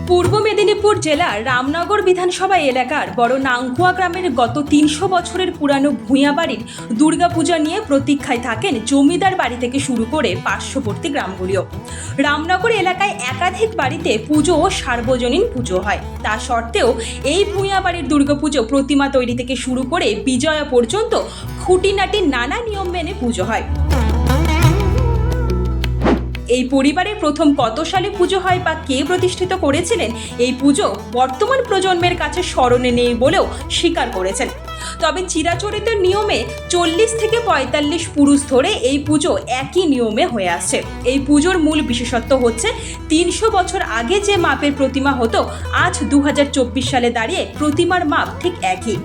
পূর্ব মেদিনীপুর জেলার রামনগর বিধানসভা এলাকার বড় নাংকুয়া গ্রামের গত ৩০০ বছরের পুরানো ভূঁইয়া বাড়ির দুর্গাপূজা নিয়ে প্রতীক্ষায় থাকেন জমিদার বাড়ি থেকে শুরু করে পার্শ্ববর্তী গ্রামগুলিও। রামনগর এলাকায় একাধিক বাড়িতে পুজো ও সার্বজনীন পুজো হয়। তা সত্ত্বেও এই ভূঁইয়া বাড়ির দুর্গাপুজো প্রতিমা তৈরি থেকে শুরু করে বিজয়া পর্যন্ত খুঁটিনাটি নানা নিয়ম মেনে পুজো হয়। এই পরিবারের প্রথম কত সালে পুজো হয় বা কে প্রতিষ্ঠিত করেছিলেন এই পুজো বর্তমান প্রজন্মের কাছে স্মরণে নেই বলেও স্বীকার করেছেন। তবে চিরাচরিত নিয়মে ৪০ থেকে ৪৫ পুরুষ ধরে এই পুজো একই নিয়মে হয়ে আসছে। এই পুজোর মূল বিশেষত্ব হচ্ছে ৩০০ বছর আগে যে মাপের প্রতিমা হতো, আজ ২০২৪ সালে দাঁড়িয়ে প্রতিমার মাপ ঠিক একই।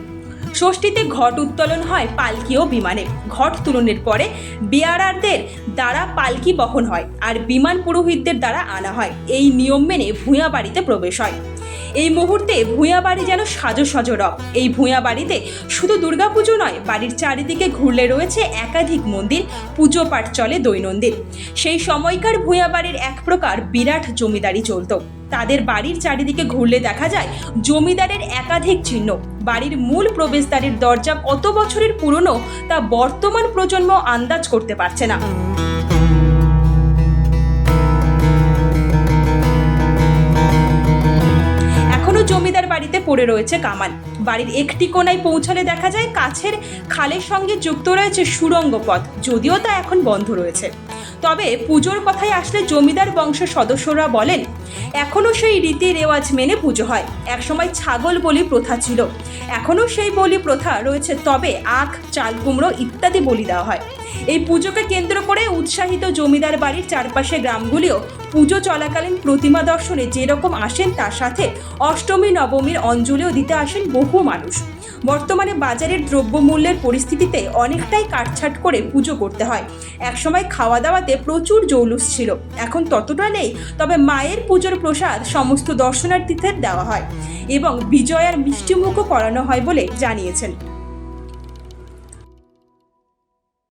ষষ্ঠীতে ঘট উত্তোলন হয় পালকি ও বিমানে। ঘট তুলনের পরে বেয়ারারদের দ্বারা পালকি বহন হয় আর বিমান পুরোহিতদের দ্বারা আনা হয়। এই নিয়ম মেনে ভূঁইয়া বাড়িতে প্রবেশ হয়। এই মুহূর্তে ভূঁইয়া বাড়ি যেন সাজো সাজো রব। এই ভূঁইয়া বাড়িতে শুধু দুর্গাপুজো নয়, বাড়ির চারিদিকে ঘুরলে রয়েছে একাধিক মন্দির, পুজো পাঠ চলে দৈনন্দিন। সেই সময়কার ভূঁইয়া বাড়ির এক প্রকার বিরাট জমিদারি চলত। তাদের বাড়ির চারিদিকে ঘুরলে দেখা যায় জমিদারের একাধিক চিহ্ন। বাড়ির মূল প্রবেশদ্বারের দরজা কত বছরের পুরনো তা বর্তমান প্রজন্ম আন্দাজ করতে পারছে না। এখনো জমিদার বাড়িতে পড়ে রয়েছে কামান। বাড়ির একটি কোণায় পৌঁছালে দেখা যায় কাছের খালের সঙ্গে যুক্ত রয়েছে সুড়ঙ্গ পথ, যদিও তা এখন বন্ধ রয়েছে। তবে পুজোর কথায় আসলে জমিদার বংশের সদস্যরা বলেন এখনও সেই রীতি রেওয়াজ মেনে পুজো হয়। একসময় ছাগল বলি প্রথা ছিল, এখনও সেই বলি প্রথা রয়েছে, তবে আখ, চাল কুমড়ো ইত্যাদি বলি দেওয়া হয়। এই পুজোকে কেন্দ্র করে উৎসাহিত জমিদার বাড়ির চারপাশে গ্রামগুলিও পুজো চলাকালীন প্রতিমা দর্শনে যেরকম আসেন, তার সাথে অষ্টমী নবমীর অঞ্জলিও দিতে আসেন বহু মানুষ। বর্তমানে বাজারের দ্রব্যমূল্যের পরিস্থিতিতে অনেকটাই কাটছাট করে পুজো করতে হয়। একসময় খাওয়া দাওয়াতে প্রচুর জৌলুস ছিল, এখন ততটা নেই। তবে মায়ের পুজোর প্রসাদ সমস্ত দর্শনার্থীদের দেওয়া হয় এবং বিজয়ার মিষ্টিমুখও করানো হয় বলে জানিয়েছেন।